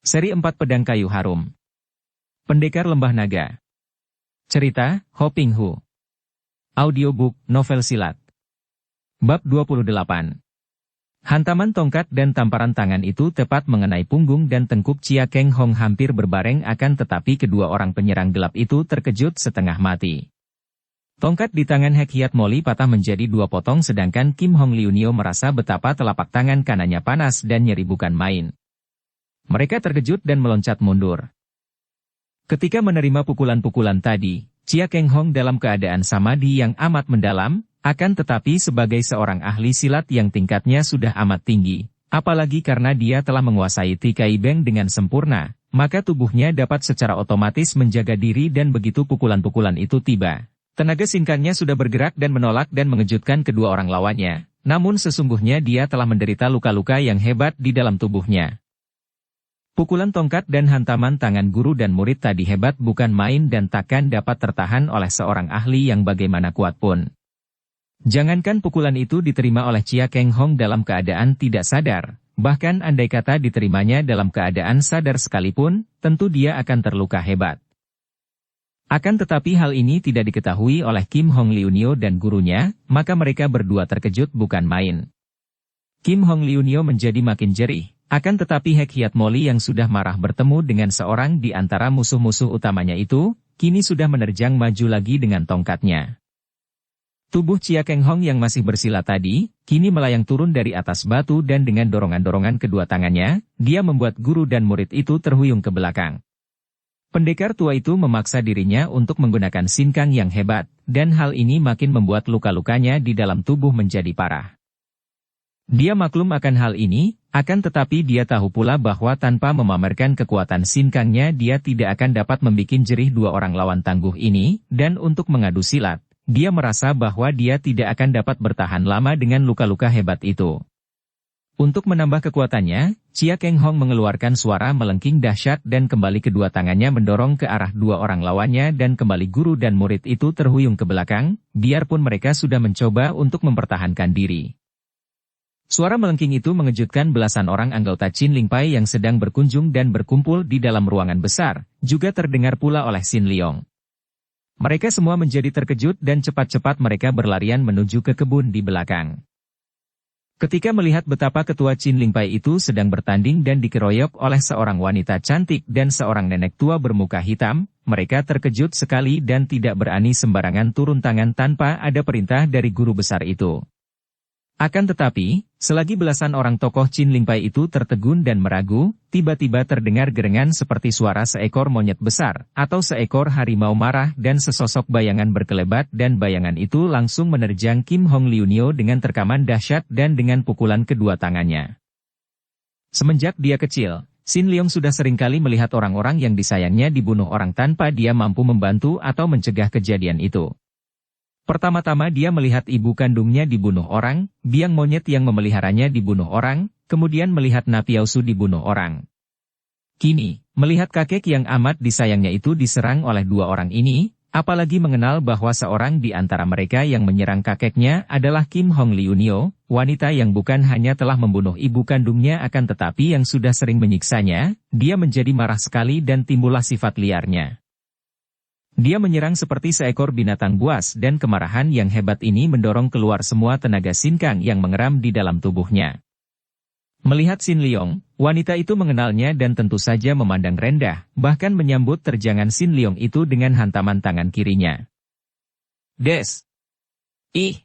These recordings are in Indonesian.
Seri 4 Pedang Kayu Harum. Pendekar Lembah Naga. Cerita, Ho Ping Hu. Audiobook, novel silat. Bab 28. Hantaman tongkat dan tamparan tangan itu tepat mengenai punggung dan tengkuk Chia Keng Hong hampir berbareng, akan tetapi kedua orang penyerang gelap itu terkejut setengah mati. Tongkat di tangan Hek Hiat Moli patah menjadi dua potong, sedangkan Kim Hong Liu Nio merasa betapa telapak tangan kanannya panas dan nyeri bukan main. Mereka terkejut dan meloncat mundur. Ketika menerima pukulan-pukulan tadi, Chia Keng Hong dalam keadaan samadhi yang amat mendalam, akan tetapi sebagai seorang ahli silat yang tingkatnya sudah amat tinggi, apalagi karena dia telah menguasai Tikai Beng dengan sempurna, maka tubuhnya dapat secara otomatis menjaga diri dan begitu pukulan-pukulan itu tiba, tenaga singkangnya sudah bergerak dan menolak dan mengejutkan kedua orang lawannya, namun sesungguhnya dia telah menderita luka-luka yang hebat di dalam tubuhnya. Pukulan tongkat dan hantaman tangan guru dan murid tadi hebat bukan main dan takkan dapat tertahan oleh seorang ahli yang bagaimana kuat pun. Jangankan pukulan itu diterima oleh Chia Keng Hong dalam keadaan tidak sadar, bahkan andai kata diterimanya dalam keadaan sadar sekalipun, tentu dia akan terluka hebat. Akan tetapi hal ini tidak diketahui oleh Kim Hong Liu Nio dan gurunya, maka mereka berdua terkejut bukan main. Kim Hong Liu Nio menjadi makin jerih. Akan tetapi Hek Hiat Moli yang sudah marah bertemu dengan seorang di antara musuh-musuh utamanya itu, kini sudah menerjang maju lagi dengan tongkatnya. Tubuh Chia Keng Hong yang masih bersila tadi, kini melayang turun dari atas batu dan dengan dorongan-dorongan kedua tangannya, dia membuat guru dan murid itu terhuyung ke belakang. Pendekar tua itu memaksa dirinya untuk menggunakan sinkang yang hebat, dan hal ini makin membuat luka-lukanya di dalam tubuh menjadi parah. Dia maklum akan hal ini, akan tetapi dia tahu pula bahwa tanpa memamerkan kekuatan sinkangnya dia tidak akan dapat membikin jerih dua orang lawan tangguh ini, dan untuk mengadu silat, dia merasa bahwa dia tidak akan dapat bertahan lama dengan luka-luka hebat itu. Untuk menambah kekuatannya, Chia Keng Hong mengeluarkan suara melengking dahsyat dan kembali kedua tangannya mendorong ke arah dua orang lawannya dan kembali guru dan murid itu terhuyung ke belakang, biarpun mereka sudah mencoba untuk mempertahankan diri. Suara melengking itu mengejutkan belasan orang anggota Qin Ling Pai yang sedang berkunjung dan berkumpul di dalam ruangan besar, juga terdengar pula oleh Xin Liong. Mereka semua menjadi terkejut dan cepat-cepat mereka berlarian menuju ke kebun di belakang. Ketika melihat betapa ketua Qin Ling Pai itu sedang bertanding dan dikeroyok oleh seorang wanita cantik dan seorang nenek tua bermuka hitam, mereka terkejut sekali dan tidak berani sembarangan turun tangan tanpa ada perintah dari guru besar itu. Akan tetapi, selagi belasan orang tokoh Qin Ling Pai itu tertegun dan meragu, tiba-tiba terdengar gerengan seperti suara seekor monyet besar, atau seekor harimau marah dan sesosok bayangan berkelebat dan bayangan itu langsung menerjang Kim Hong Liu Nio dengan terkaman dahsyat dan dengan pukulan kedua tangannya. Semenjak dia kecil, Xin Liong sudah seringkali melihat orang-orang yang disayangnya dibunuh orang tanpa dia mampu membantu atau mencegah kejadian itu. Pertama-tama dia melihat ibu kandungnya dibunuh orang, biang monyet yang memeliharanya dibunuh orang, kemudian melihat Napiausu dibunuh orang. Kini, melihat kakek yang amat disayangnya itu diserang oleh dua orang ini, apalagi mengenal bahwa seorang di antara mereka yang menyerang kakeknya adalah Kim Hong Liu Nio, wanita yang bukan hanya telah membunuh ibu kandungnya akan tetapi yang sudah sering menyiksanya, dia menjadi marah sekali dan timbullah sifat liarnya. Dia menyerang seperti seekor binatang buas dan kemarahan yang hebat ini mendorong keluar semua tenaga sinkang yang mengeram di dalam tubuhnya. Melihat Xin Liong, wanita itu mengenalnya dan tentu saja memandang rendah, bahkan menyambut terjangan Xin Liong itu dengan hantaman tangan kirinya. Des! Ih!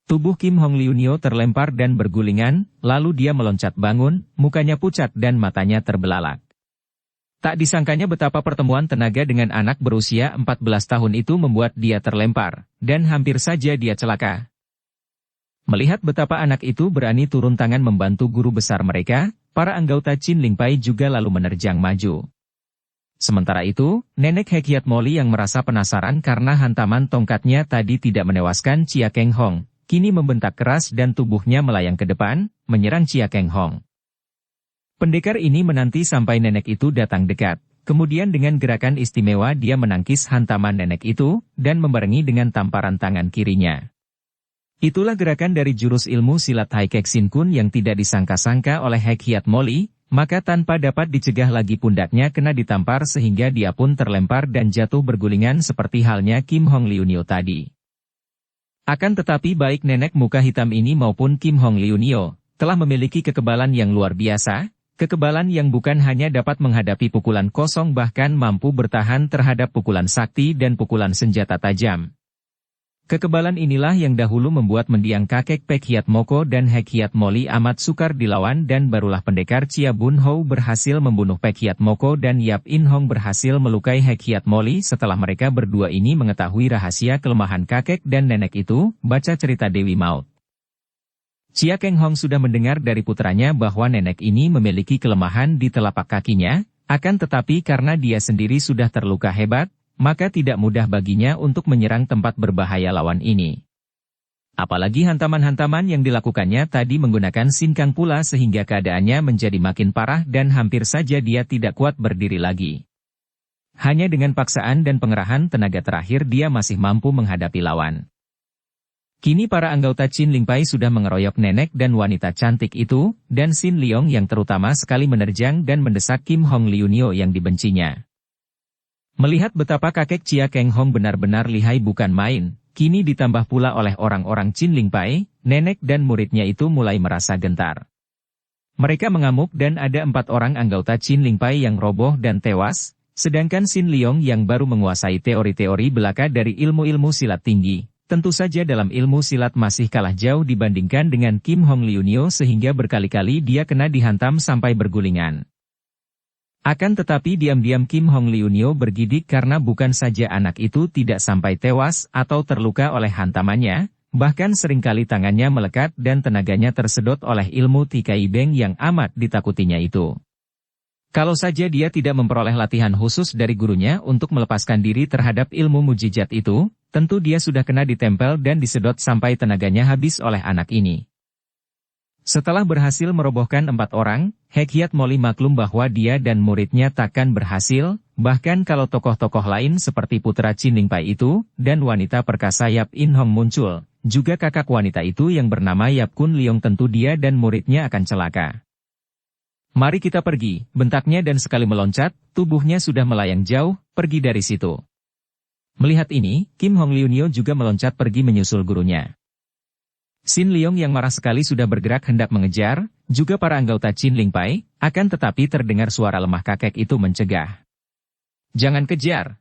Tubuh Kim Hong Liu Nio terlempar dan bergulingan, lalu dia meloncat bangun, mukanya pucat dan matanya terbelalak. Tak disangkanya betapa pertemuan tenaga dengan anak berusia 14 tahun itu membuat dia terlempar, dan hampir saja dia celaka. Melihat betapa anak itu berani turun tangan membantu guru besar mereka, para anggota Qin Ling Pai juga lalu menerjang maju. Sementara itu, nenek Hek Hiat Moli yang merasa penasaran karena hantaman tongkatnya tadi tidak menewaskan Chia Keng Hong, kini membentak keras dan tubuhnya melayang ke depan, menyerang Chia Keng Hong. Pendekar ini menanti sampai nenek itu datang dekat, kemudian dengan gerakan istimewa dia menangkis hantaman nenek itu, dan membarengi dengan tamparan tangan kirinya. Itulah gerakan dari jurus ilmu silat Hai Kek Sin Kun yang tidak disangka-sangka oleh Hek Hiat Moli, maka tanpa dapat dicegah lagi pundaknya kena ditampar sehingga dia pun terlempar dan jatuh bergulingan seperti halnya Kim Hong Liunio tadi. Akan tetapi baik nenek muka hitam ini maupun Kim Hong Liunio telah memiliki kekebalan yang luar biasa, kekebalan yang bukan hanya dapat menghadapi pukulan kosong bahkan mampu bertahan terhadap pukulan sakti dan pukulan senjata tajam. Kekebalan inilah yang dahulu membuat mendiang kakek Pek Hiat Moko dan Hek Hiat Moli amat sukar dilawan dan barulah pendekar Chia Bun Hou berhasil membunuh Pek Hiat Moko dan Yap In Hong berhasil melukai Hek Hiat Moli setelah mereka berdua ini mengetahui rahasia kelemahan kakek dan nenek itu, baca cerita Dewi Maut. Chia Keng Hong sudah mendengar dari putranya bahwa nenek ini memiliki kelemahan di telapak kakinya, akan tetapi karena dia sendiri sudah terluka hebat, maka tidak mudah baginya untuk menyerang tempat berbahaya lawan ini. Apalagi hantaman-hantaman yang dilakukannya tadi menggunakan sinkang pula sehingga keadaannya menjadi makin parah dan hampir saja dia tidak kuat berdiri lagi. Hanya dengan paksaan dan pengerahan tenaga terakhir dia masih mampu menghadapi lawan. Kini para anggota Chin Ling Pai sudah mengeroyok nenek dan wanita cantik itu, dan Sin Leong yang terutama sekali menerjang dan mendesak Kim Hong Liunio yang dibencinya. Melihat betapa kakek Chia Keng Hong benar-benar lihai bukan main, kini ditambah pula oleh orang-orang Chin Ling Pai, nenek dan muridnya itu mulai merasa gentar. Mereka mengamuk dan ada 4 orang anggota Chin Ling Pai yang roboh dan tewas, sedangkan Sin Leong yang baru menguasai teori-teori belaka dari ilmu-ilmu silat tinggi, tentu saja dalam ilmu silat masih kalah jauh dibandingkan dengan Kim Hong Liunio sehingga berkali-kali dia kena dihantam sampai bergulingan. Akan tetapi diam-diam Kim Hong Liunio bergidik karena bukan saja anak itu tidak sampai tewas atau terluka oleh hantamannya, bahkan seringkali tangannya melekat dan tenaganya tersedot oleh ilmu Tikai Beng yang amat ditakutinya itu. Kalau saja dia tidak memperoleh latihan khusus dari gurunya untuk melepaskan diri terhadap ilmu mujizat itu, tentu dia sudah kena ditempel dan disedot sampai tenaganya habis oleh anak ini. Setelah berhasil merobohkan 4 orang, Hek Hiat Moli maklum bahwa dia dan muridnya takkan berhasil, bahkan kalau tokoh-tokoh lain seperti putra Chin Ling Pai itu, dan wanita perkasa Yap In Hong muncul, juga kakak wanita itu yang bernama Yap Kun Leong tentu dia dan muridnya akan celaka. Mari kita pergi, bentaknya dan sekali meloncat, tubuhnya sudah melayang jauh, pergi dari situ. Melihat ini, Kim Hong Liunio juga meloncat pergi menyusul gurunya. Sin Leong yang marah sekali sudah bergerak hendak mengejar, juga para anggota Chin Ling Pai, akan tetapi terdengar suara lemah kakek itu mencegah. Jangan kejar.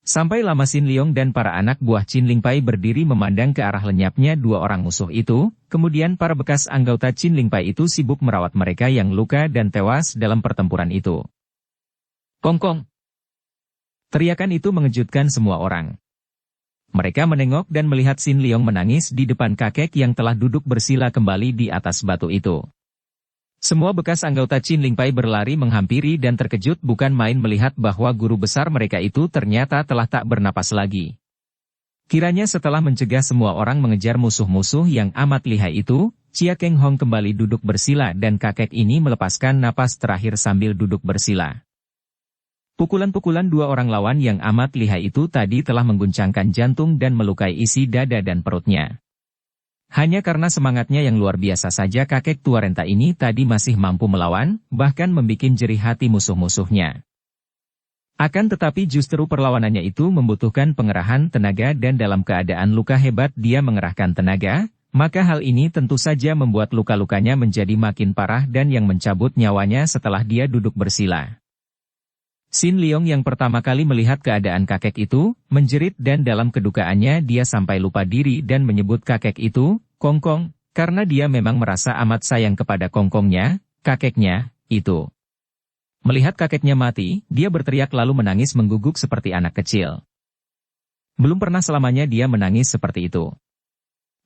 Sampai lama Sin Leong dan para anak buah Chin Ling Pai berdiri memandang ke arah lenyapnya 2 orang musuh itu, kemudian para bekas anggota Chin Ling Pai itu sibuk merawat mereka yang luka dan tewas dalam pertempuran itu. Kong-kong. Teriakan itu mengejutkan semua orang. Mereka menengok dan melihat Sin Leong menangis di depan kakek yang telah duduk bersila kembali di atas batu itu. Semua bekas anggota Chin Ling Pai berlari menghampiri dan terkejut bukan main melihat bahwa guru besar mereka itu ternyata telah tak bernapas lagi. Kiranya setelah mencegah semua orang mengejar musuh-musuh yang amat lihai itu, Chia Keng Hong kembali duduk bersila dan kakek ini melepaskan napas terakhir sambil duduk bersila. Pukulan-pukulan 2 orang lawan yang amat lihai itu tadi telah mengguncangkan jantung dan melukai isi dada dan perutnya. Hanya karena semangatnya yang luar biasa saja kakek tua renta ini tadi masih mampu melawan, bahkan membikin jerih hati musuh-musuhnya. Akan tetapi justru perlawanannya itu membutuhkan pengerahan tenaga dan dalam keadaan luka hebat dia mengerahkan tenaga, maka hal ini tentu saja membuat luka-lukanya menjadi makin parah dan yang mencabut nyawanya setelah dia duduk bersila. Sin Leong yang pertama kali melihat keadaan kakek itu, menjerit dan dalam kedukaannya dia sampai lupa diri dan menyebut kakek itu, Kongkong, karena dia memang merasa amat sayang kepada Kongkongnya, kakeknya, itu. Melihat kakeknya mati, dia berteriak lalu menangis mengguguk seperti anak kecil. Belum pernah selamanya dia menangis seperti itu.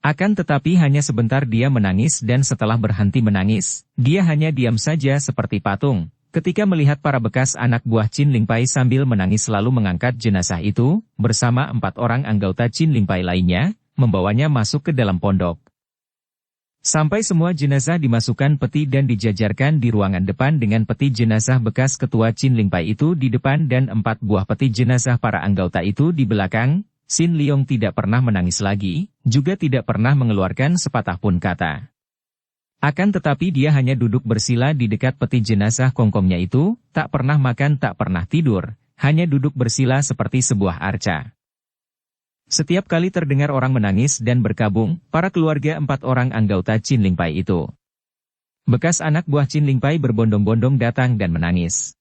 Akan tetapi hanya sebentar dia menangis dan setelah berhenti menangis, dia hanya diam saja seperti patung. Ketika melihat para bekas anak buah Chin Ling Pai sambil menangis lalu mengangkat jenazah itu, bersama 4 orang anggota Chin Ling Pai lainnya, membawanya masuk ke dalam pondok. Sampai semua jenazah dimasukkan peti dan dijajarkan di ruangan depan dengan peti jenazah bekas ketua Chin Ling Pai itu di depan dan 4 buah peti jenazah para anggota itu di belakang, Sin Leong tidak pernah menangis lagi, juga tidak pernah mengeluarkan sepatah pun kata. Akan tetapi dia hanya duduk bersila di dekat peti jenazah kongkongnya itu, tak pernah makan, tak pernah tidur, hanya duduk bersila seperti sebuah arca. Setiap kali terdengar orang menangis dan berkabung, para keluarga 4 orang anggota Qin Lingpai itu. Bekas anak buah Qin Lingpai berbondong-bondong datang dan menangis.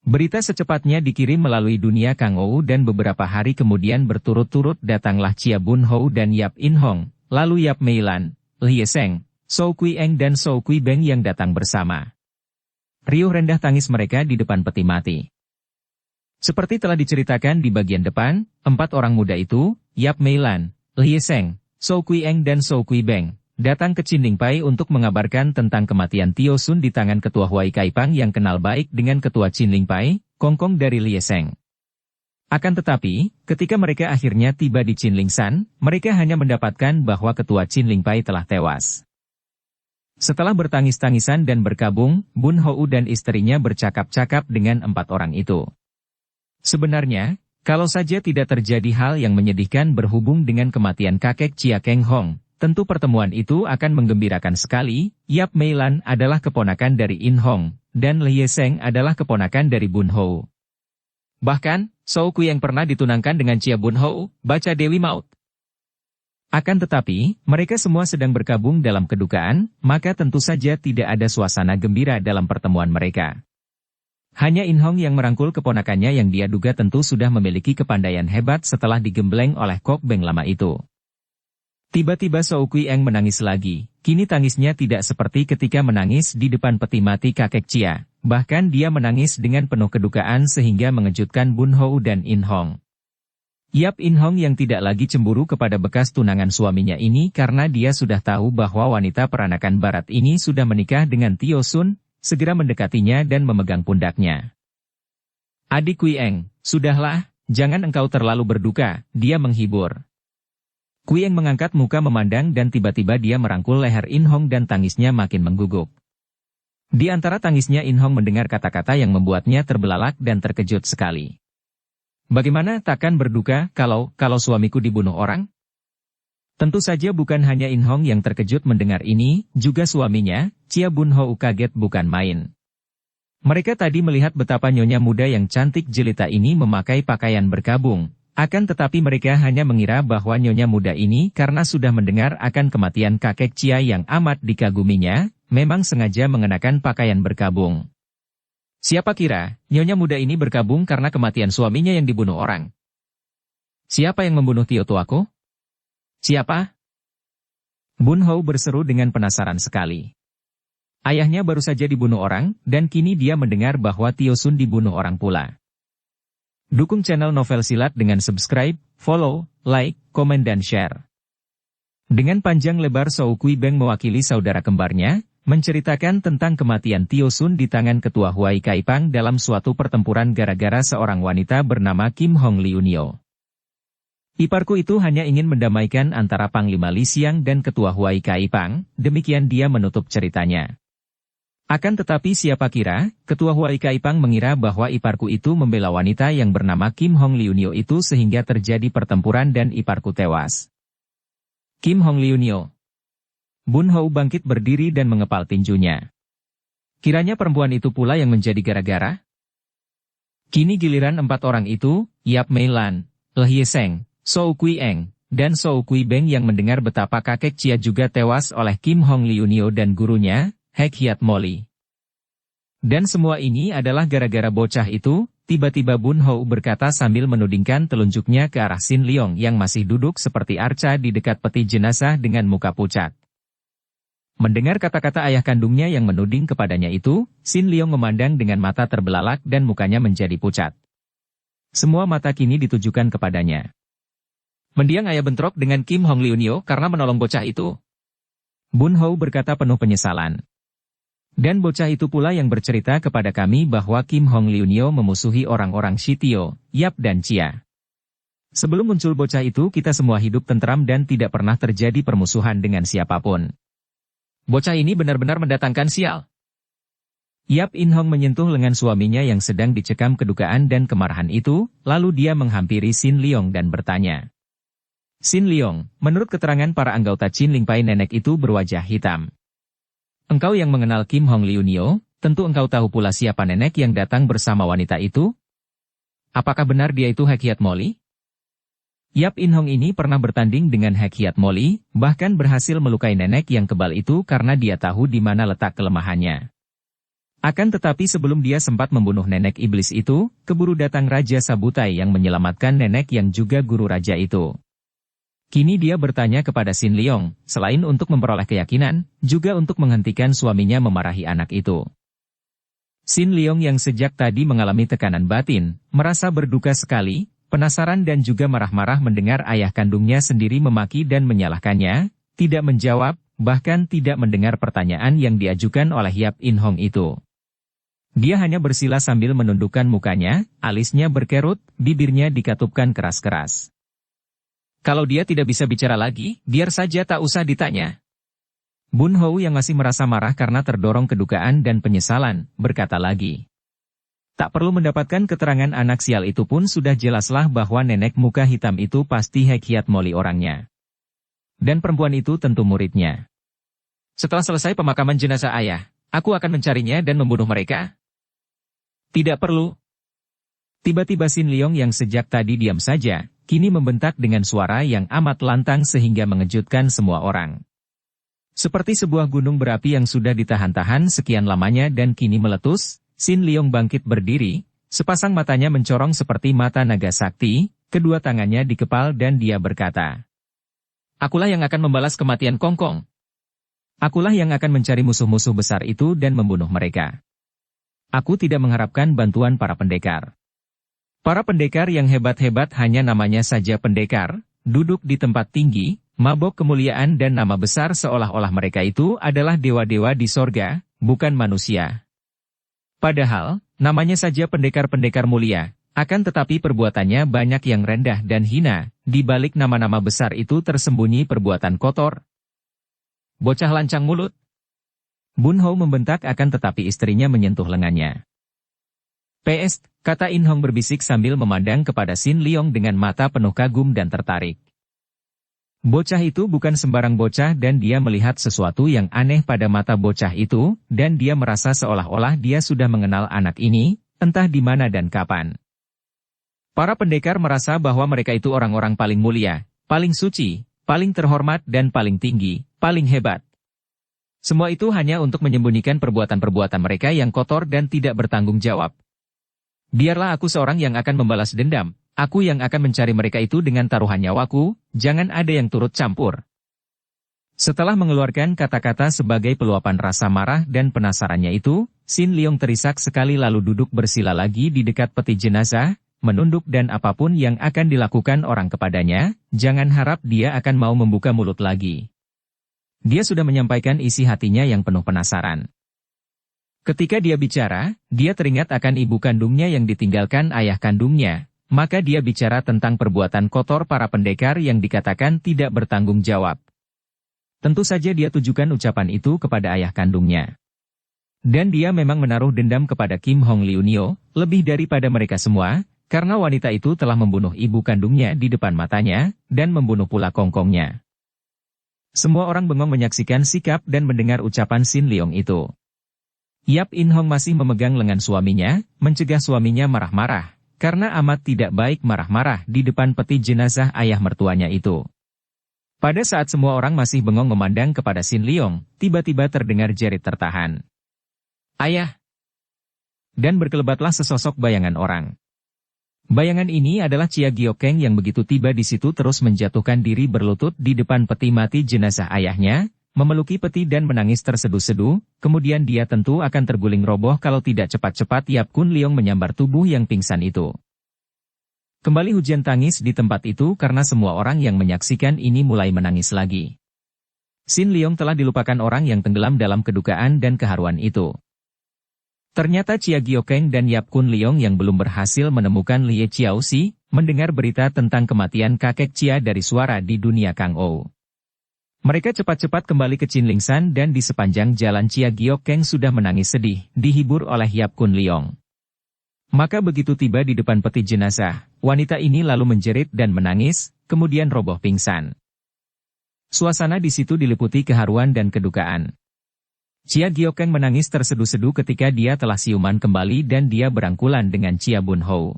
Berita secepatnya dikirim melalui dunia Kang Ou dan beberapa hari kemudian berturut-turut datanglah Chia Bun Hou dan Yap In Hong, lalu Yap Meilan, Lie Seng, Shou Kui Eng dan Shou Kui Beng yang datang bersama. Riuh rendah tangis mereka di depan peti mati. Seperti telah diceritakan di bagian depan, 4 orang muda itu, Yap Meilan, Lie Seng, Shou Kui Eng dan Shou Kui Beng, datang ke Qin Lingpai untuk mengabarkan tentang kematian Tio Sun di tangan ketua Huai Kaipang yang kenal baik dengan ketua Qin Lingpai, Kongkong dari Lie Seng. Akan tetapi, ketika mereka akhirnya tiba di Qin Lingshan, mereka hanya mendapatkan bahwa ketua Qin Lingpai telah tewas. Setelah bertangis-tangisan dan berkabung, Bun Hou dan istrinya bercakap-cakap dengan 4 orang itu. Sebenarnya, kalau saja tidak terjadi hal yang menyedihkan berhubung dengan kematian kakek Chia Keng Hong, tentu pertemuan itu akan menggembirakan sekali. Yap Meilan adalah keponakan dari In Hong, dan Lie Seng adalah keponakan dari Bun Hou. Bahkan, Shou Kui yang pernah ditunangkan dengan Chia Bun Hou, baca Dewi Maut. Akan tetapi, mereka semua sedang berkabung dalam kedukaan, maka tentu saja tidak ada suasana gembira dalam pertemuan mereka. Hanya In Hong yang merangkul keponakannya yang dia duga tentu sudah memiliki kepandaian hebat setelah digembleng oleh Kok Beng lama itu. Tiba-tiba Shou Kui Eng menangis lagi, kini tangisnya tidak seperti ketika menangis di depan peti mati kakek Chia, bahkan dia menangis dengan penuh kedukaan sehingga mengejutkan Bun Hou dan In Hong. Yap In Hong yang tidak lagi cemburu kepada bekas tunangan suaminya ini karena dia sudah tahu bahwa wanita peranakan barat ini sudah menikah dengan Tio Sun, segera mendekatinya dan memegang pundaknya. Adik Kui Eng, sudahlah, jangan engkau terlalu berduka, dia menghibur. Kui Eng mengangkat muka memandang dan tiba-tiba dia merangkul leher In Hong dan tangisnya makin mengguguk. Di antara tangisnya In Hong mendengar kata-kata yang membuatnya terbelalak dan terkejut sekali. Bagaimana takkan berduka kalau suamiku dibunuh orang? Tentu saja bukan hanya In Hong yang terkejut mendengar ini, juga suaminya, Chia Bun Hou kaget bukan main. Mereka tadi melihat betapa nyonya muda yang cantik jelita ini memakai pakaian berkabung. Akan tetapi mereka hanya mengira bahwa nyonya muda ini karena sudah mendengar akan kematian kakek Chia yang amat dikaguminya, memang sengaja mengenakan pakaian berkabung. Siapa kira, nyonya muda ini berkabung karena kematian suaminya yang dibunuh orang. Siapa yang membunuh Tio tuaku? Siapa? Bun Hou berseru dengan penasaran sekali. Ayahnya baru saja dibunuh orang, dan kini dia mendengar bahwa Tio Sun dibunuh orang pula. Dukung channel Novel Silat dengan subscribe, follow, like, komen dan share. Dengan panjang lebar Shou Kui Beng mewakili saudara kembarnya, menceritakan tentang kematian Tio Sun di tangan ketua Huai Kaipang dalam suatu pertempuran gara-gara seorang wanita bernama Kim Hong Liunio. Iparku itu hanya ingin mendamaikan antara Panglima Li Xiang dan ketua Huai Kaipang, demikian dia menutup ceritanya. Akan tetapi siapa kira, ketua Huai Kaipang mengira bahwa iparku itu membela wanita yang bernama Kim Hong Liunio itu sehingga terjadi pertempuran dan iparku tewas. Kim Hong Liunio. Bun Hou bangkit berdiri dan mengepal tinjunya. Kiranya perempuan itu pula yang menjadi gara-gara? Kini giliran 4 orang itu, Yap Meilan, Lie Seng, Shou Kui Eng, dan Shou Kui Beng yang mendengar betapa kakek Chia juga tewas oleh Kim Hong Liunio dan gurunya, Hek Hiat Moli. Dan semua ini adalah gara-gara bocah itu, tiba-tiba Bun Hou berkata sambil menudingkan telunjuknya ke arah Sin Leong yang masih duduk seperti arca di dekat peti jenazah dengan muka pucat. Mendengar kata-kata ayah kandungnya yang menuding kepadanya itu, Sin Leong memandang dengan mata terbelalak dan mukanya menjadi pucat. Semua mata kini ditujukan kepadanya. Mendiang ayah bentrok dengan Kim Hong Liunio karena menolong bocah itu. Bun Hou berkata penuh penyesalan. Dan bocah itu pula yang bercerita kepada kami bahwa Kim Hong Liunio memusuhi orang-orang Shitio, Yap dan Chia. Sebelum muncul bocah itu kita semua hidup tentram dan tidak pernah terjadi permusuhan dengan siapapun. Bocah ini benar-benar mendatangkan sial. Yap In Hong menyentuh lengan suaminya yang sedang dicekam kedukaan dan kemarahan itu, lalu dia menghampiri Sin Leong dan bertanya. Sin Leong, menurut keterangan para anggota Qin Lingpai nenek itu berwajah hitam. Engkau yang mengenal Kim Hong Liunio, tentu engkau tahu pula siapa nenek yang datang bersama wanita itu? Apakah benar dia itu Hek Hiat Molly? Yap In Hong ini pernah bertanding dengan Hek Hiat Molly, bahkan berhasil melukai nenek yang kebal itu karena dia tahu di mana letak kelemahannya. Akan tetapi sebelum dia sempat membunuh nenek iblis itu, keburu datang Raja Sabutai yang menyelamatkan nenek yang juga guru raja itu. Kini dia bertanya kepada Sin Leong, selain untuk memperoleh keyakinan, juga untuk menghentikan suaminya memarahi anak itu. Sin Leong yang sejak tadi mengalami tekanan batin, merasa berduka sekali, penasaran dan juga marah-marah mendengar ayah kandungnya sendiri memaki dan menyalahkannya, tidak menjawab, bahkan tidak mendengar pertanyaan yang diajukan oleh Yap In Hong itu. Dia hanya bersila sambil menundukkan mukanya, alisnya berkerut, bibirnya dikatupkan keras-keras. Kalau dia tidak bisa bicara lagi, biar saja tak usah ditanya. Bun Hou yang masih merasa marah karena terdorong kedukaan dan penyesalan, berkata lagi. Tak perlu mendapatkan keterangan anak sial itu pun sudah jelaslah bahwa nenek muka hitam itu pasti Hek Hiat Molly orangnya. Dan perempuan itu tentu muridnya. Setelah selesai pemakaman jenazah ayah, aku akan mencarinya dan membunuh mereka. Tidak perlu. Tiba-tiba Sin Leong yang sejak tadi diam saja, kini membentak dengan suara yang amat lantang sehingga mengejutkan semua orang. Seperti sebuah gunung berapi yang sudah ditahan-tahan sekian lamanya dan kini meletus, Sin Leong bangkit berdiri, sepasang matanya mencorong seperti mata naga sakti, kedua tangannya dikepal dan dia berkata, "Akulah yang akan membalas kematian Kong Kong. Akulah yang akan mencari musuh-musuh besar itu dan membunuh mereka. Aku tidak mengharapkan bantuan para pendekar. Para pendekar yang hebat-hebat hanya namanya saja pendekar, duduk di tempat tinggi, mabok kemuliaan dan nama besar seolah-olah mereka itu adalah dewa-dewa di sorga, bukan manusia. Padahal, namanya saja pendekar-pendekar mulia, akan tetapi perbuatannya banyak yang rendah dan hina, di balik nama-nama besar itu tersembunyi perbuatan kotor. Bocah lancang mulut." Bun Hou membentak akan tetapi istrinya menyentuh lengannya. "PS," kata In Hong berbisik sambil memandang kepada Sin Leong dengan mata penuh kagum dan tertarik. Bocah itu bukan sembarang bocah dan dia melihat sesuatu yang aneh pada mata bocah itu, dan dia merasa seolah-olah dia sudah mengenal anak ini, entah di mana dan kapan. Para pendekar merasa bahwa mereka itu orang-orang paling mulia, paling suci, paling terhormat dan paling tinggi, paling hebat. Semua itu hanya untuk menyembunyikan perbuatan-perbuatan mereka yang kotor dan tidak bertanggung jawab. Biarlah aku seorang yang akan membalas dendam, aku yang akan mencari mereka itu dengan taruhan nyawaku, jangan ada yang turut campur." Setelah mengeluarkan kata-kata sebagai peluapan rasa marah dan penasarannya itu, Sin Leong terisak sekali lalu duduk bersila lagi di dekat peti jenazah, menunduk dan apapun yang akan dilakukan orang kepadanya, jangan harap dia akan mau membuka mulut lagi. Dia sudah menyampaikan isi hatinya yang penuh penasaran. Ketika dia bicara, dia teringat akan ibu kandungnya yang ditinggalkan ayah kandungnya, maka dia bicara tentang perbuatan kotor para pendekar yang dikatakan tidak bertanggung jawab. Tentu saja dia tujukan ucapan itu kepada ayah kandungnya. Dan dia memang menaruh dendam kepada Kim Hong Liunio, lebih daripada mereka semua, karena wanita itu telah membunuh ibu kandungnya di depan matanya, dan membunuh pula kongkongnya. Semua orang bengong menyaksikan sikap dan mendengar ucapan Sin Leong itu. Yap In Hong masih memegang lengan suaminya, mencegah suaminya marah-marah, karena amat tidak baik marah-marah di depan peti jenazah ayah mertuanya itu. Pada saat semua orang masih bengong memandang kepada Sin Leong, tiba-tiba terdengar jerit tertahan. "Ayah!" Dan berkelebatlah sesosok bayangan orang. Bayangan ini adalah Chia Giokeng yang begitu tiba di situ terus menjatuhkan diri berlutut di depan peti mati jenazah ayahnya, memeluki peti dan menangis terseduh-seduh, kemudian dia tentu akan terguling roboh kalau tidak cepat-cepat Yap Kun Leong menyambar tubuh yang pingsan itu. Kembali hujan tangis di tempat itu karena semua orang yang menyaksikan ini mulai menangis lagi. Sin Leong telah dilupakan orang yang tenggelam dalam kedukaan dan keharuan itu. Ternyata Chia Giokeng dan Yap Kun Leong yang belum berhasil menemukan Lie Chiaoxi, mendengar berita tentang kematian kakek Chia dari suara di dunia Kang Ou. Mereka cepat-cepat kembali ke Chinlingsan dan di sepanjang jalan Chia Giokeng sudah menangis sedih, dihibur oleh Yap Kun Leong. Maka begitu tiba di depan peti jenazah, wanita ini lalu menjerit dan menangis, kemudian roboh pingsan. Suasana di situ diliputi keharuan dan kedukaan. Chia Giokeng menangis tersedu-sedu ketika dia telah siuman kembali dan dia berangkulan dengan Chia Bunhou.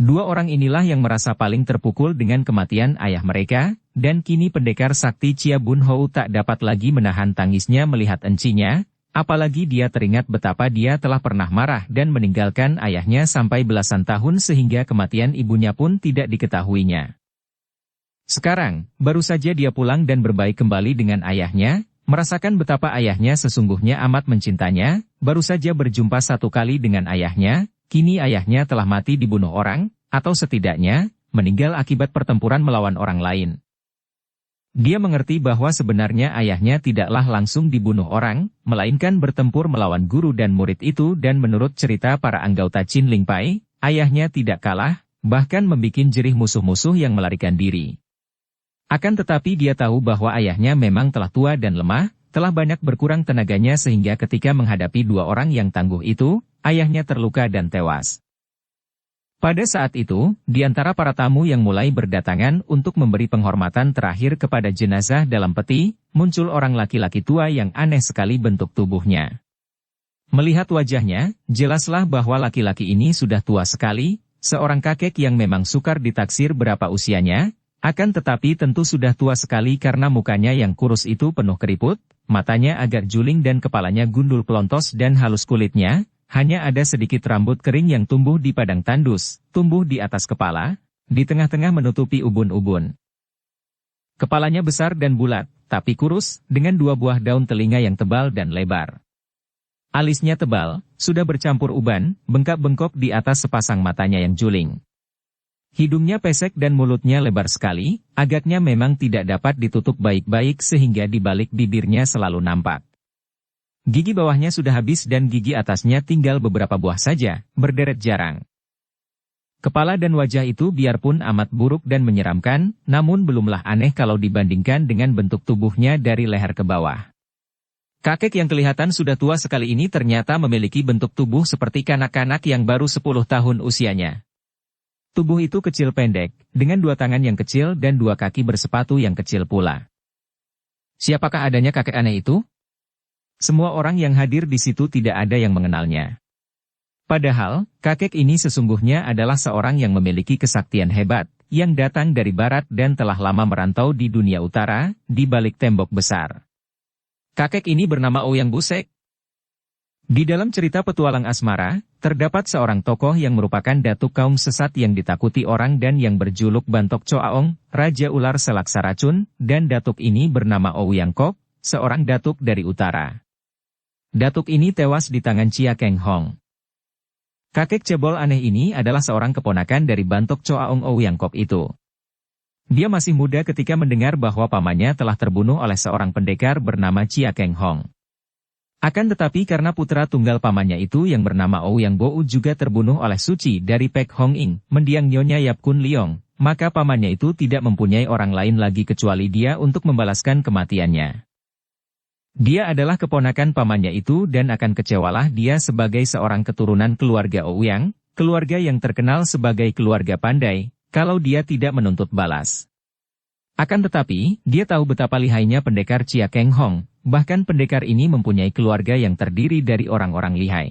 Dua orang inilah yang merasa paling terpukul dengan kematian ayah mereka, dan kini pendekar sakti Chia Bunhou tak dapat lagi menahan tangisnya melihat encinya, apalagi dia teringat betapa dia telah pernah marah dan meninggalkan ayahnya sampai belasan tahun sehingga kematian ibunya pun tidak diketahuinya. Sekarang, baru saja dia pulang dan berbaik kembali dengan ayahnya, merasakan betapa ayahnya sesungguhnya amat mencintanya, baru saja berjumpa satu kali dengan ayahnya, kini ayahnya telah mati dibunuh orang, atau setidaknya, meninggal akibat pertempuran melawan orang lain. Dia mengerti bahwa sebenarnya ayahnya tidaklah langsung dibunuh orang, melainkan bertempur melawan guru dan murid itu dan menurut cerita para anggota Qin Ling Pai, ayahnya tidak kalah, bahkan membikin jerih musuh-musuh yang melarikan diri. Akan tetapi dia tahu bahwa ayahnya memang telah tua dan lemah, telah banyak berkurang tenaganya sehingga ketika menghadapi dua orang yang tangguh itu, ayahnya terluka dan tewas. Pada saat itu, di antara para tamu yang mulai berdatangan untuk memberi penghormatan terakhir kepada jenazah dalam peti, muncul orang laki-laki tua yang aneh sekali bentuk tubuhnya. Melihat wajahnya, jelaslah bahwa laki-laki ini sudah tua sekali, seorang kakek yang memang sukar ditaksir berapa usianya, akan tetapi tentu sudah tua sekali karena mukanya yang kurus itu penuh keriput, matanya agak juling dan kepalanya gundul pelontos dan halus kulitnya. Hanya ada sedikit rambut kering yang tumbuh di padang tandus, tumbuh di atas kepala, di tengah-tengah menutupi ubun-ubun. Kepalanya besar dan bulat, tapi kurus, dengan dua buah daun telinga yang tebal dan lebar. Alisnya tebal, sudah bercampur uban, bengkak-bengkok di atas sepasang matanya yang juling. Hidungnya pesek dan mulutnya lebar sekali, agaknya memang tidak dapat ditutup baik-baik sehingga di balik bibirnya selalu nampak. Gigi bawahnya sudah habis dan gigi atasnya tinggal beberapa buah saja, berderet jarang. Kepala dan wajah itu biarpun amat buruk dan menyeramkan, namun belumlah aneh kalau dibandingkan dengan bentuk tubuhnya dari leher ke bawah. Kakek yang kelihatan sudah tua sekali ini ternyata memiliki bentuk tubuh seperti kanak-kanak yang baru 10 tahun usianya. Tubuh itu kecil pendek, dengan dua tangan yang kecil dan dua kaki bersepatu yang kecil pula. Siapakah adanya kakek aneh itu? Semua orang yang hadir di situ tidak ada yang mengenalnya. Padahal, kakek ini sesungguhnya adalah seorang yang memiliki kesaktian hebat, yang datang dari barat dan telah lama merantau di dunia utara, di balik tembok besar. Kakek ini bernama Ouyang Busek. Di dalam cerita petualang asmara, terdapat seorang tokoh yang merupakan datuk kaum sesat yang ditakuti orang dan yang berjuluk Bantok Choaong, Raja Ular Selaksa Racun, dan datuk ini bernama Ouyang Kok, seorang datuk dari utara. Datuk ini tewas di tangan Chia Keng Hong. Kakek cebol aneh ini adalah seorang keponakan dari Bantok Choaong Ouyang Kok itu. Dia masih muda ketika mendengar bahwa pamannya telah terbunuh oleh seorang pendekar bernama Chia Keng Hong. Akan tetapi karena putra tunggal pamannya itu yang bernama Ouyang Bou juga terbunuh oleh Suci dari Pek Hong Ing, mendiang Nyonya Yap Kun Leong, maka pamannya itu tidak mempunyai orang lain lagi kecuali dia untuk membalaskan kematiannya. Dia adalah keponakan pamannya itu dan akan kecewalah dia sebagai seorang keturunan keluarga Ouyang, keluarga yang terkenal sebagai keluarga pandai, kalau dia tidak menuntut balas. Akan tetapi, dia tahu betapa lihainya pendekar Chia Keng Hong, bahkan pendekar ini mempunyai keluarga yang terdiri dari orang-orang lihai.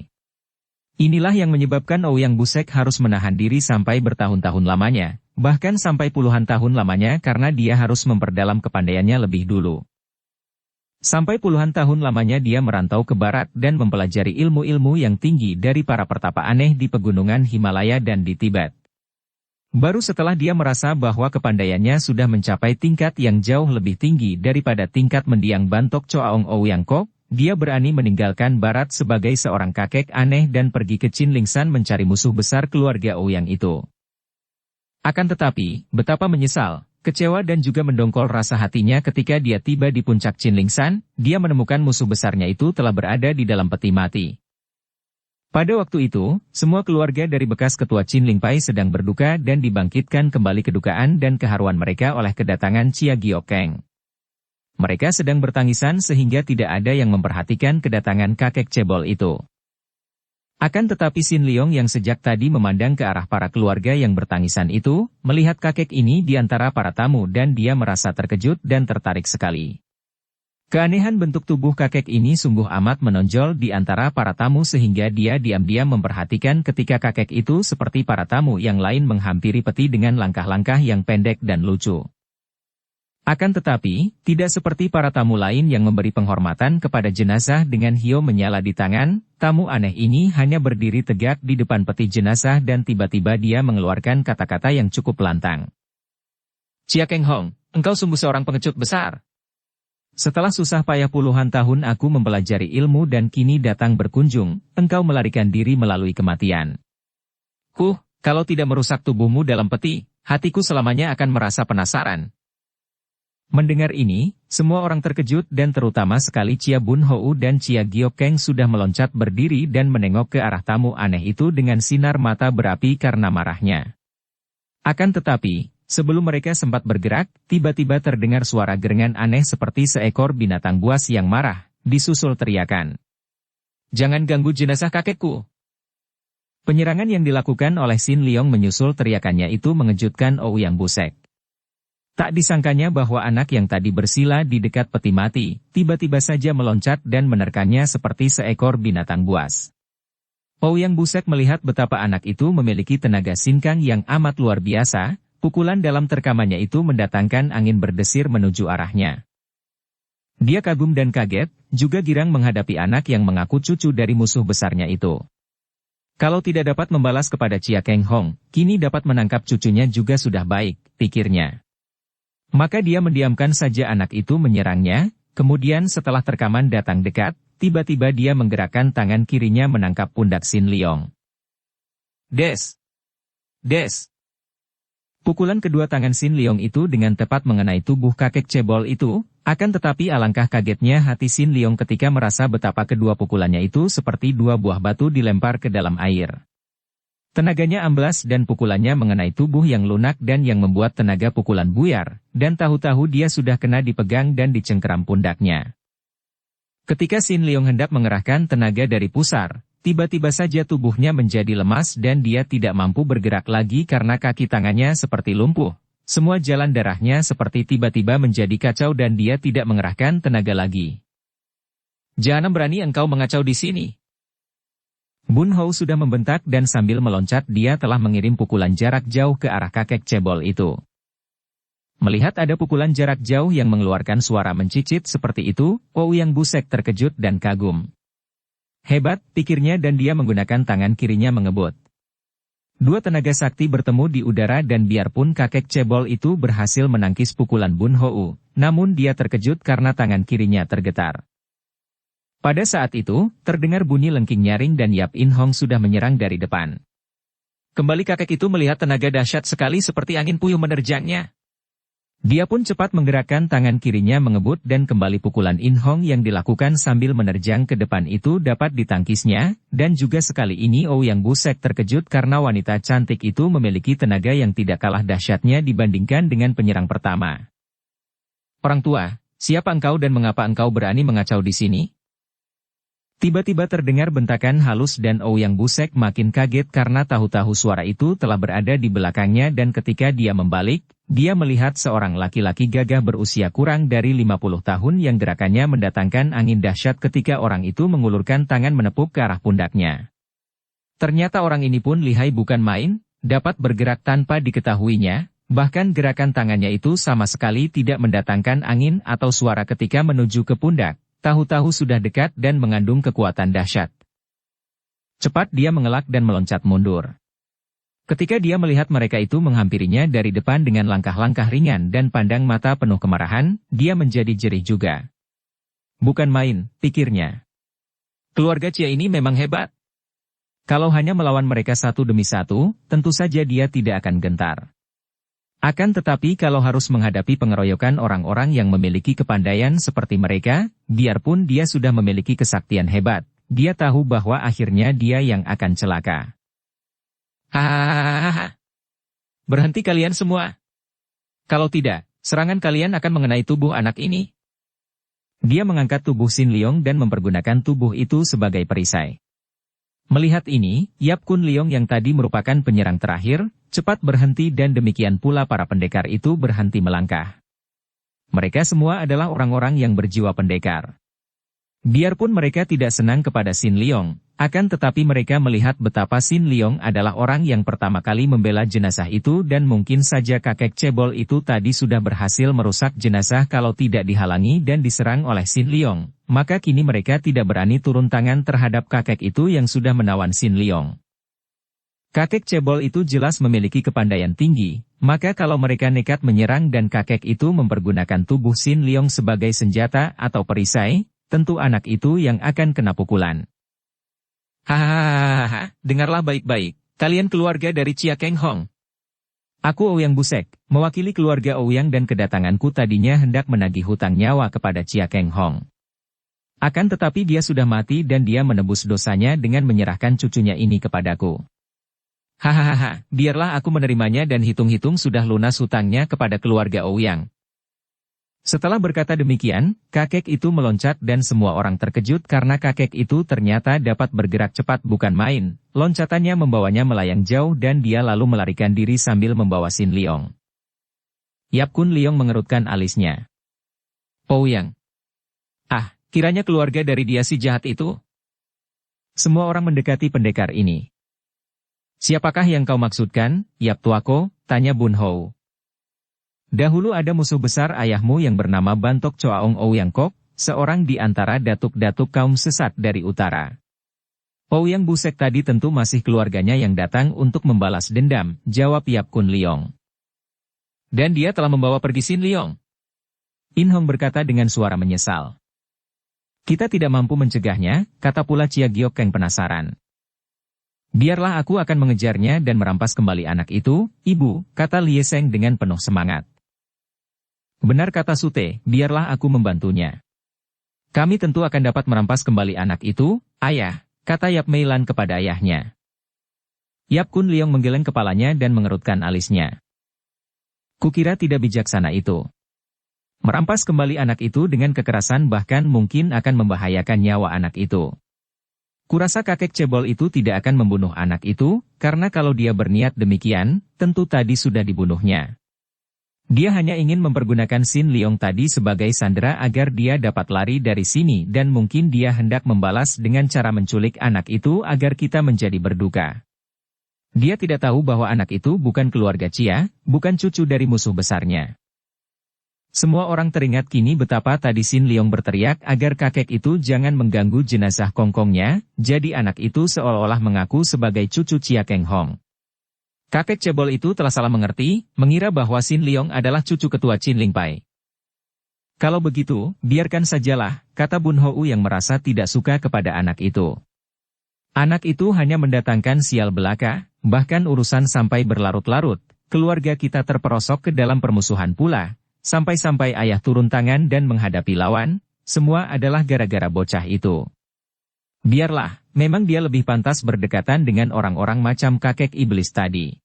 Inilah yang menyebabkan Ouyang Busek harus menahan diri sampai bertahun-tahun lamanya, bahkan sampai puluhan tahun lamanya karena dia harus memperdalam kepandaiannya lebih dulu. Sampai puluhan tahun lamanya dia merantau ke barat dan mempelajari ilmu-ilmu yang tinggi dari para pertapa aneh di pegunungan Himalaya dan di Tibet. Baru setelah dia merasa bahwa kepandaiannya sudah mencapai tingkat yang jauh lebih tinggi daripada tingkat mendiang Bantok Choaong Ouyang Kok, dia berani meninggalkan barat sebagai seorang kakek aneh dan pergi ke Qin Lingshan mencari musuh besar keluarga Ouyang itu. Akan tetapi, betapa menyesal, kecewa dan juga mendongkol rasa hatinya ketika dia tiba di puncak Qin Lingshan, dia menemukan musuh besarnya itu telah berada di dalam peti mati. Pada waktu itu, semua keluarga dari bekas ketua Qin Ling Pai sedang berduka dan dibangkitkan kembali kedukaan dan keharuan mereka oleh kedatangan Chia Giokeng. Mereka sedang bertangisan sehingga tidak ada yang memperhatikan kedatangan kakek cebol itu. Akan tetapi Sin Leong yang sejak tadi memandang ke arah para keluarga yang bertangisan itu, melihat kakek ini di antara para tamu dan dia merasa terkejut dan tertarik sekali. Keanehan bentuk tubuh kakek ini sungguh amat menonjol di antara para tamu sehingga dia diam-diam memperhatikan ketika kakek itu seperti para tamu yang lain menghampiri peti dengan langkah-langkah yang pendek dan lucu. Akan tetapi, tidak seperti para tamu lain yang memberi penghormatan kepada jenazah dengan hio menyala di tangan, tamu aneh ini hanya berdiri tegak di depan peti jenazah dan tiba-tiba dia mengeluarkan kata-kata yang cukup lantang. "Chia Keng Hong, engkau sungguh seorang pengecut besar. Setelah susah payah puluhan tahun aku mempelajari ilmu dan kini datang berkunjung, engkau melarikan diri melalui kematian. Kalau tidak merusak tubuhmu dalam peti, hatiku selamanya akan merasa penasaran." Mendengar ini, semua orang terkejut dan terutama sekali Chia Bun Hou dan Chia Giok Keng sudah meloncat berdiri dan menengok ke arah tamu aneh itu dengan sinar mata berapi karena marahnya. Akan tetapi, sebelum mereka sempat bergerak, tiba-tiba terdengar suara gerengan aneh seperti seekor binatang buas yang marah, disusul teriakan. "Jangan ganggu jenazah kakekku!" Penyerangan yang dilakukan oleh Sin Leong menyusul teriakannya itu mengejutkan Ouyang Busek. Tak disangkanya bahwa anak yang tadi bersila di dekat peti mati, tiba-tiba saja meloncat dan menerkannya seperti seekor binatang buas. Ouyang Busek melihat betapa anak itu memiliki tenaga sinkang yang amat luar biasa. Pukulan dalam terkamannya itu mendatangkan angin berdesir menuju arahnya. Dia kagum dan kaget, juga girang menghadapi anak yang mengaku cucu dari musuh besarnya itu. Kalau tidak dapat membalas kepada Chia Keng Hong, kini dapat menangkap cucunya juga sudah baik, pikirnya. Maka dia mendiamkan saja anak itu menyerangnya, kemudian setelah terkaman datang dekat, tiba-tiba dia menggerakkan tangan kirinya menangkap pundak Sin Leong. Des! Pukulan kedua tangan Sin Leong itu dengan tepat mengenai tubuh kakek cebol itu, akan tetapi alangkah kagetnya hati Sin Leong ketika merasa betapa kedua pukulannya itu seperti dua buah batu dilempar ke dalam air. Tenaganya amblas dan pukulannya mengenai tubuh yang lunak dan yang membuat tenaga pukulan buyar, dan tahu-tahu dia sudah kena dipegang dan dicengkeram pundaknya. Ketika Sin Leong hendak mengerahkan tenaga dari pusar, tiba-tiba saja tubuhnya menjadi lemas dan dia tidak mampu bergerak lagi karena kaki tangannya seperti lumpuh. Semua jalan darahnya seperti tiba-tiba menjadi kacau dan dia tidak mengerahkan tenaga lagi. "Jangan berani engkau mengacau di sini." Bun Hou sudah membentak dan sambil meloncat dia telah mengirim pukulan jarak jauh ke arah kakek cebol itu. Melihat ada pukulan jarak jauh yang mengeluarkan suara mencicit seperti itu, Ouyang Busek terkejut dan kagum. Hebat, pikirnya dan dia menggunakan tangan kirinya mengebut. Dua tenaga sakti bertemu di udara dan biarpun kakek cebol itu berhasil menangkis pukulan Bun Hou, namun dia terkejut karena tangan kirinya tergetar. Pada saat itu, terdengar bunyi lengking nyaring dan Yap In Hong sudah menyerang dari depan. Kembali kakek itu melihat tenaga dahsyat sekali seperti angin puyuh menerjangnya. Dia pun cepat menggerakkan tangan kirinya mengebut dan kembali pukulan In Hong yang dilakukan sambil menerjang ke depan itu dapat ditangkisnya, dan juga sekali ini Ouyang Busek terkejut karena wanita cantik itu memiliki tenaga yang tidak kalah dahsyatnya dibandingkan dengan penyerang pertama. "Orang tua, siapa engkau dan mengapa engkau berani mengacau di sini?" Tiba-tiba terdengar bentakan halus dan Ouyang Busek makin kaget karena tahu-tahu suara itu telah berada di belakangnya dan ketika dia membalik, dia melihat seorang laki-laki gagah berusia kurang dari 50 tahun yang gerakannya mendatangkan angin dahsyat ketika orang itu mengulurkan tangan menepuk ke arah pundaknya. Ternyata orang ini pun lihai bukan main, dapat bergerak tanpa diketahuinya, bahkan gerakan tangannya itu sama sekali tidak mendatangkan angin atau suara ketika menuju ke pundak. Tahu-tahu sudah dekat dan mengandung kekuatan dahsyat. Cepat dia mengelak dan meloncat mundur. Ketika dia melihat mereka itu menghampirinya dari depan dengan langkah-langkah ringan dan pandang mata penuh kemarahan, dia menjadi jerih juga. Bukan main, pikirnya. Keluarga Chia ini memang hebat. Kalau hanya melawan mereka satu demi satu, tentu saja dia tidak akan gentar. Akan tetapi kalau harus menghadapi pengeroyokan orang-orang yang memiliki kepandaian seperti mereka, biarpun dia sudah memiliki kesaktian hebat, dia tahu bahwa akhirnya dia yang akan celaka. Hahaha. Berhenti kalian semua. Kalau tidak, serangan kalian akan mengenai tubuh anak ini. Dia mengangkat tubuh Sin Leong dan mempergunakan tubuh itu sebagai perisai. Melihat ini, Yap Kun Leong yang tadi merupakan penyerang terakhir, cepat berhenti dan demikian pula para pendekar itu berhenti melangkah. Mereka semua adalah orang-orang yang berjiwa pendekar. Biarpun mereka tidak senang kepada Xin Liong, akan tetapi mereka melihat betapa Xin Liong adalah orang yang pertama kali membela jenazah itu dan mungkin saja kakek cebol itu tadi sudah berhasil merusak jenazah kalau tidak dihalangi dan diserang oleh Xin Liong, maka kini mereka tidak berani turun tangan terhadap kakek itu yang sudah menawan Xin Liong. Kakek cebol itu jelas memiliki kepandaian tinggi, maka kalau mereka nekat menyerang dan kakek itu mempergunakan tubuh Xin Liong sebagai senjata atau perisai, tentu anak itu yang akan kena pukulan. Hahaha, dengarlah baik-baik, kalian keluarga dari Chia Keng Hong. Aku Ouyang Busek, mewakili keluarga Ouyang dan kedatanganku tadinya hendak menagih hutang nyawa kepada Chia Keng Hong. Akan tetapi dia sudah mati dan dia menebus dosanya dengan menyerahkan cucunya ini kepadaku. Hahaha, biarlah aku menerimanya dan hitung-hitung sudah lunas hutangnya kepada keluarga Ouyang. Setelah berkata demikian, kakek itu meloncat dan semua orang terkejut karena kakek itu ternyata dapat bergerak cepat bukan main. Loncatannya membawanya melayang jauh dan dia lalu melarikan diri sambil membawa Xin Liong. Yap Kun Liong mengerutkan alisnya. Ouyang. Ah, kiranya keluarga dari dia si jahat itu. Semua orang mendekati pendekar ini. Siapakah yang kau maksudkan, Yap Tuako? Tanya Bun Hou. Dahulu ada musuh besar ayahmu yang bernama Bantok Choaong Ouyang Kok, seorang di antara datuk-datuk kaum sesat dari utara. Ouyang Busek tadi tentu masih keluarganya yang datang untuk membalas dendam, jawab Yap Kun Liong. Dan dia telah membawa pergi Xin Liong. In Hong berkata dengan suara menyesal. Kita tidak mampu mencegahnya, kata pula Chia Giok Keng penasaran. Biarlah aku akan mengejarnya dan merampas kembali anak itu, ibu, kata Lie Seng dengan penuh semangat. Benar kata Sute, biarlah aku membantunya. Kami tentu akan dapat merampas kembali anak itu, ayah, kata Yap Meilan kepada ayahnya. Yap Kun Liong menggeleng kepalanya dan mengerutkan alisnya. Kukira tidak bijaksana itu. Merampas kembali anak itu dengan kekerasan bahkan mungkin akan membahayakan nyawa anak itu. Kurasa kakek cebol itu tidak akan membunuh anak itu, karena kalau dia berniat demikian, tentu tadi sudah dibunuhnya. Dia hanya ingin mempergunakan Xin Liong tadi sebagai sandera agar dia dapat lari dari sini dan mungkin dia hendak membalas dengan cara menculik anak itu agar kita menjadi berduka. Dia tidak tahu bahwa anak itu bukan keluarga Chia, bukan cucu dari musuh besarnya. Semua orang teringat kini betapa tadi Xin Liong berteriak agar kakek itu jangan mengganggu jenazah kongkongnya, jadi anak itu seolah-olah mengaku sebagai cucu Chia Keng Hong. Kakek cebol itu telah salah mengerti, mengira bahwa Xin Liong adalah cucu ketua Chin Ling Pai. Kalau begitu, biarkan sajalah, kata Bun Hou yang merasa tidak suka kepada anak itu. Anak itu hanya mendatangkan sial belaka, bahkan urusan sampai berlarut-larut, keluarga kita terperosok ke dalam permusuhan pula. Sampai-sampai ayah turun tangan dan menghadapi lawan, semua adalah gara-gara bocah itu. Biarlah, memang dia lebih pantas berdekatan dengan orang-orang macam kakek iblis tadi.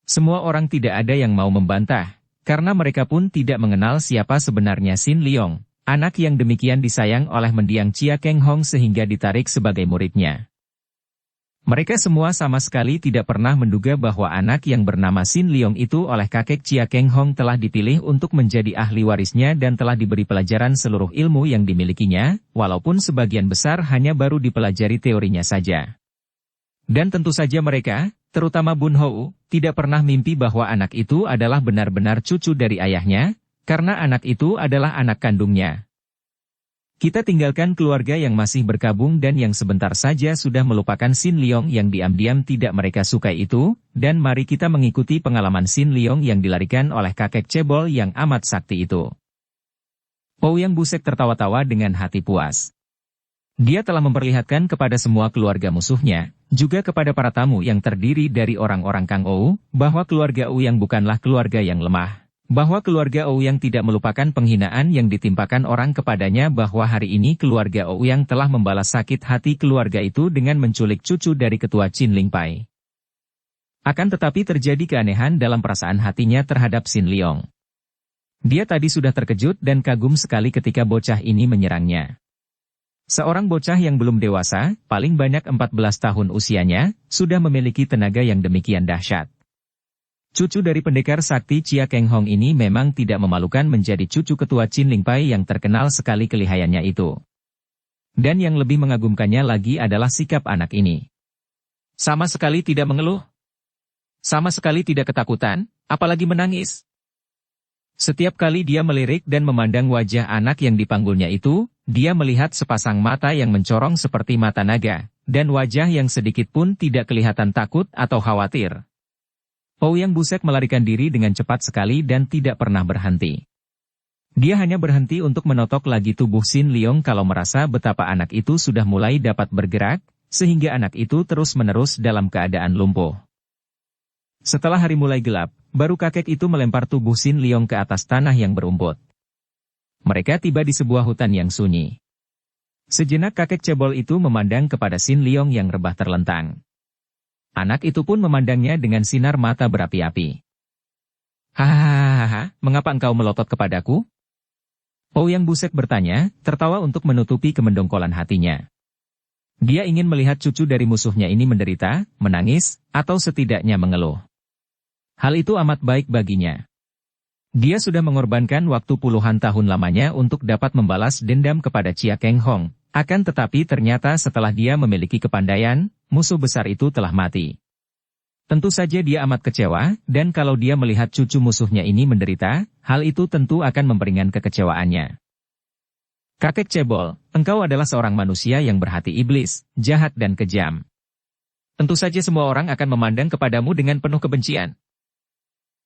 Semua orang tidak ada yang mau membantah, karena mereka pun tidak mengenal siapa sebenarnya Xin Liong, anak yang demikian disayang oleh mendiang Chia Keng Hong sehingga ditarik sebagai muridnya. Mereka semua sama sekali tidak pernah menduga bahwa anak yang bernama Xin Liong itu oleh kakek Chia Keng Hong telah dipilih untuk menjadi ahli warisnya dan telah diberi pelajaran seluruh ilmu yang dimilikinya, walaupun sebagian besar hanya baru dipelajari teorinya saja. Dan tentu saja mereka, terutama Bun Hou, tidak pernah mimpi bahwa anak itu adalah benar-benar cucu dari ayahnya, karena anak itu adalah anak kandungnya. Kita tinggalkan keluarga yang masih berkabung dan yang sebentar saja sudah melupakan Xin Liong yang diam-diam tidak mereka sukai itu, dan mari kita mengikuti pengalaman Xin Liong yang dilarikan oleh kakek cebol yang amat sakti itu. Ouyang Busek tertawa-tawa dengan hati puas. Dia telah memperlihatkan kepada semua keluarga musuhnya, juga kepada para tamu yang terdiri dari orang-orang Kang Ou, bahwa keluarga Ouyang bukanlah keluarga yang lemah. Bahwa keluarga Ouyang tidak melupakan penghinaan yang ditimpakan orang kepadanya bahwa hari ini keluarga Ouyang telah membalas sakit hati keluarga itu dengan menculik cucu dari ketua Chin Ling Pai. Akan tetapi terjadi keanehan dalam perasaan hatinya terhadap Xin Liong. Dia tadi sudah terkejut dan kagum sekali ketika bocah ini menyerangnya. Seorang bocah yang belum dewasa, paling banyak 14 tahun usianya, sudah memiliki tenaga yang demikian dahsyat. Cucu dari pendekar sakti Chia Keng Hong ini memang tidak memalukan menjadi cucu ketua Qin Ling Pai yang terkenal sekali kelihayannya itu. Dan yang lebih mengagumkannya lagi adalah sikap anak ini. Sama sekali tidak mengeluh. Sama sekali tidak ketakutan, apalagi menangis. Setiap kali dia melirik dan memandang wajah anak yang dipanggulnya itu, dia melihat sepasang mata yang mencorong seperti mata naga, dan wajah yang sedikit pun tidak kelihatan takut atau khawatir. Ouyang Busek melarikan diri dengan cepat sekali dan tidak pernah berhenti. Dia hanya berhenti untuk menotok lagi tubuh Sin Liong kalau merasa betapa anak itu sudah mulai dapat bergerak, sehingga anak itu terus-menerus dalam keadaan lumpuh. Setelah hari mulai gelap, baru kakek itu melempar tubuh Sin Liong ke atas tanah yang berumput. Mereka tiba di sebuah hutan yang sunyi. Sejenak kakek cebol itu memandang kepada Sin Liong yang rebah terlentang. Anak itu pun memandangnya dengan sinar mata berapi-api. Hahaha, mengapa engkau melotot kepadaku? Ouyang Busek bertanya, tertawa untuk menutupi kemendongkolan hatinya. Dia ingin melihat cucu dari musuhnya ini menderita, menangis, atau setidaknya mengeluh. Hal itu amat baik baginya. Dia sudah mengorbankan waktu puluhan tahun lamanya untuk dapat membalas dendam kepada Chia Keng Hong, akan tetapi ternyata setelah dia memiliki kepandaian, musuh besar itu telah mati. Tentu saja dia amat kecewa, dan kalau dia melihat cucu musuhnya ini menderita, hal itu tentu akan memperingan kekecewaannya. Kakek cebol, engkau adalah seorang manusia yang berhati iblis, jahat dan kejam. Tentu saja semua orang akan memandang kepadamu dengan penuh kebencian.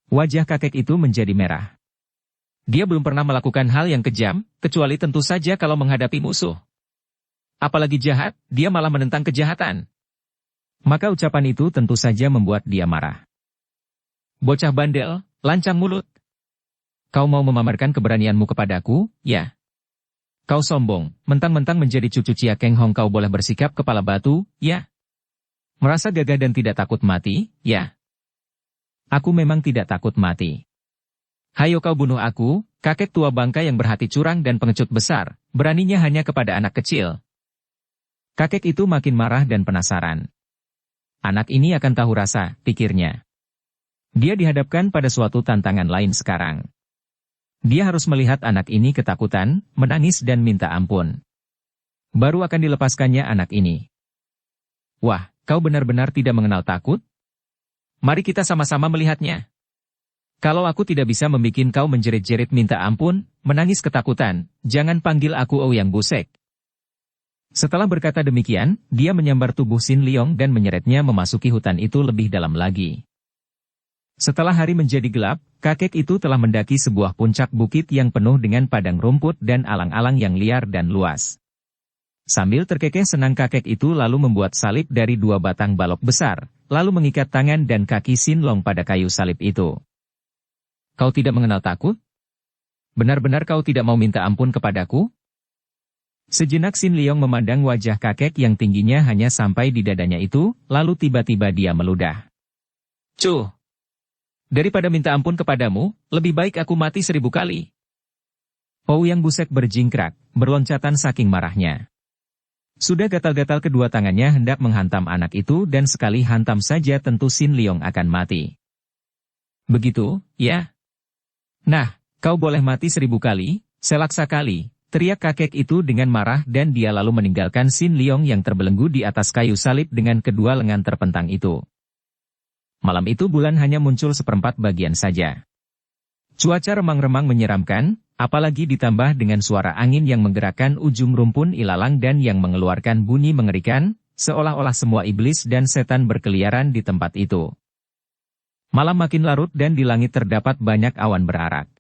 Wajah kakek itu menjadi merah. Dia belum pernah melakukan hal yang kejam, kecuali tentu saja kalau menghadapi musuh. Apalagi jahat, dia malah menentang kejahatan. Maka ucapan itu tentu saja membuat dia marah. Bocah bandel, lancang mulut. Kau mau memamerkan keberanianmu kepadaku, ya? Kau sombong, mentang-mentang menjadi cucu Chia Keng Hong kau boleh bersikap kepala batu, ya? Merasa gagah dan tidak takut mati, ya? Aku memang tidak takut mati. Hayo kau bunuh aku, kakek tua bangka yang berhati curang dan pengecut besar, beraninya hanya kepada anak kecil. Kakek itu makin marah dan penasaran. Anak ini akan tahu rasa, pikirnya. Dia dihadapkan pada suatu tantangan lain sekarang. Dia harus melihat anak ini ketakutan, menangis dan minta ampun. Baru akan dilepaskannya anak ini. Wah, kau benar-benar tidak mengenal takut? Mari kita sama-sama melihatnya. Kalau aku tidak bisa membuat kau menjerit-jerit minta ampun, menangis ketakutan, jangan panggil aku Ouyang Busek. Setelah berkata demikian, dia menyambar tubuh Sin Liong dan menyeretnya memasuki hutan itu lebih dalam lagi. Setelah hari menjadi gelap, kakek itu telah mendaki sebuah puncak bukit yang penuh dengan padang rumput dan alang-alang yang liar dan luas. Sambil terkekeh senang kakek itu lalu membuat salib dari 2 batang balok besar, lalu mengikat tangan dan kaki Sin Long pada kayu salib itu. Kau tidak mengenal takut? Benar-benar kau tidak mau minta ampun kepadaku? Sejenak Sin Liong memandang wajah kakek yang tingginya hanya sampai di dadanya itu, lalu tiba-tiba dia meludah. Cuh! Daripada minta ampun kepadamu, lebih baik aku mati 1000 kali. Ouyang Busek berjingkrak, berloncatan saking marahnya. Sudah gatal-gatal kedua tangannya hendak menghantam anak itu dan sekali hantam saja tentu Sin Liong akan mati. Begitu, ya? Nah, kau boleh mati 1000 kali, selaksa kali, teriak kakek itu dengan marah dan dia lalu meninggalkan Sin Liong yang terbelenggu di atas kayu salib dengan kedua lengan terpentang itu. Malam itu bulan hanya muncul 1/4 bagian saja. Cuaca remang-remang menyeramkan, apalagi ditambah dengan suara angin yang menggerakkan ujung rumpun ilalang dan yang mengeluarkan bunyi mengerikan, seolah-olah semua iblis dan setan berkeliaran di tempat itu. Malam makin larut dan di langit terdapat banyak awan berarak.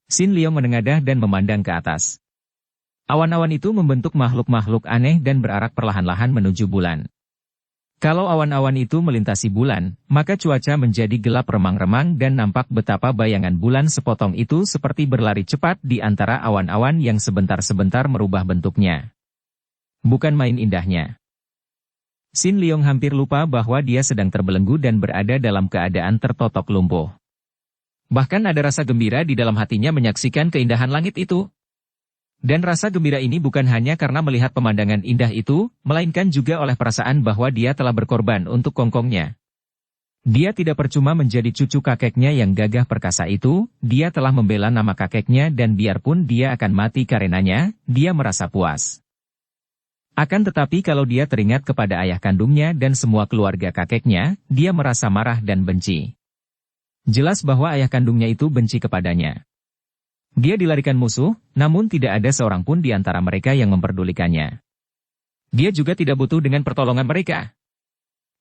Sin Liong menengadah dan memandang ke atas. Awan-awan itu membentuk makhluk-makhluk aneh dan berarak perlahan-lahan menuju bulan. Kalau awan-awan itu melintasi bulan, maka cuaca menjadi gelap remang-remang dan nampak betapa bayangan bulan sepotong itu seperti berlari cepat di antara awan-awan yang sebentar-sebentar merubah bentuknya. Bukan main indahnya. Sin Liong hampir lupa bahwa dia sedang terbelenggu dan berada dalam keadaan tertotok lumpuh. Bahkan ada rasa gembira di dalam hatinya menyaksikan keindahan langit itu. Dan rasa gembira ini bukan hanya karena melihat pemandangan indah itu, melainkan juga oleh perasaan bahwa dia telah berkorban untuk kongkongnya. Dia tidak percuma menjadi cucu kakeknya yang gagah perkasa itu, dia telah membela nama kakeknya dan biarpun dia akan mati karenanya, dia merasa puas. Akan tetapi kalau dia teringat kepada ayah kandungnya dan semua keluarga kakeknya, dia merasa marah dan benci. Jelas bahwa ayah kandungnya itu benci kepadanya. Dia dilarikan musuh, namun tidak ada seorang pun di antara mereka yang memperdulikannya. Dia juga tidak butuh dengan pertolongan mereka.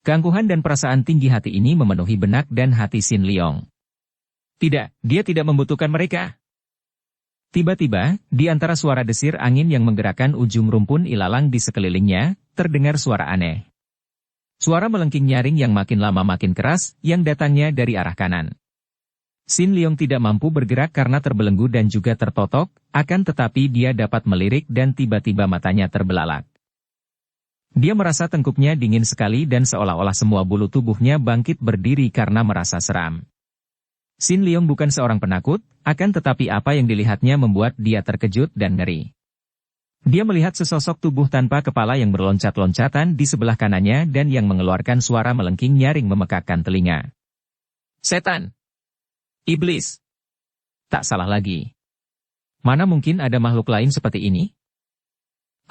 Keangkuhan dan perasaan tinggi hati ini memenuhi benak dan hati Sin Leong. Tidak, dia tidak membutuhkan mereka. Tiba-tiba, di antara suara desir angin yang menggerakkan ujung rumpun ilalang di sekelilingnya, terdengar suara aneh. Suara melengking nyaring yang makin lama makin keras, yang datangnya dari arah kanan. Sin Leong tidak mampu bergerak karena terbelenggu dan juga tertotok, akan tetapi dia dapat melirik dan tiba-tiba matanya terbelalak. Dia merasa tengkuknya dingin sekali dan seolah-olah semua bulu tubuhnya bangkit berdiri karena merasa seram. Sin Leong bukan seorang penakut, akan tetapi apa yang dilihatnya membuat dia terkejut dan ngeri. Dia melihat sesosok tubuh tanpa kepala yang berloncat-loncatan di sebelah kanannya dan yang mengeluarkan suara melengking nyaring memekakkan telinga. Setan! Iblis! Tak salah lagi. Mana mungkin ada makhluk lain seperti ini?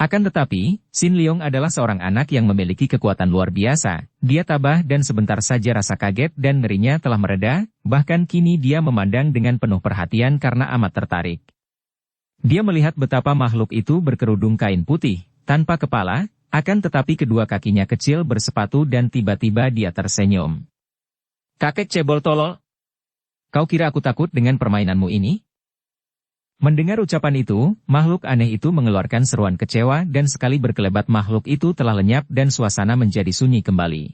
Akan tetapi, Sin Leong adalah seorang anak yang memiliki kekuatan luar biasa. Dia tabah dan sebentar saja rasa kaget dan ngerinya telah mereda, bahkan kini dia memandang dengan penuh perhatian karena amat tertarik. Dia melihat betapa makhluk itu berkerudung kain putih, tanpa kepala, akan tetapi kedua kakinya kecil bersepatu dan tiba-tiba dia tersenyum. Kakek cebol tolol! Kau kira aku takut dengan permainanmu ini? Mendengar ucapan itu, makhluk aneh itu mengeluarkan seruan kecewa dan sekali berkelebat makhluk itu telah lenyap dan suasana menjadi sunyi kembali.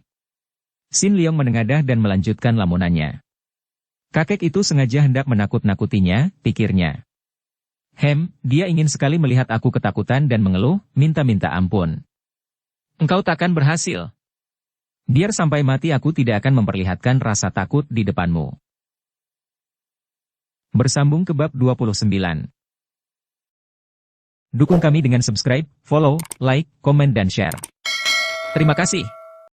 Sin Leong menengadah dan melanjutkan lamunannya. Kakek itu sengaja hendak menakut-nakutinya, pikirnya. Dia ingin sekali melihat aku ketakutan dan mengeluh, minta-minta ampun. Engkau takkan berhasil. Biar sampai mati aku tidak akan memperlihatkan rasa takut di depanmu. Bersambung ke bab 29. Dukung kami dengan subscribe, follow, like, komen dan share. Terima kasih.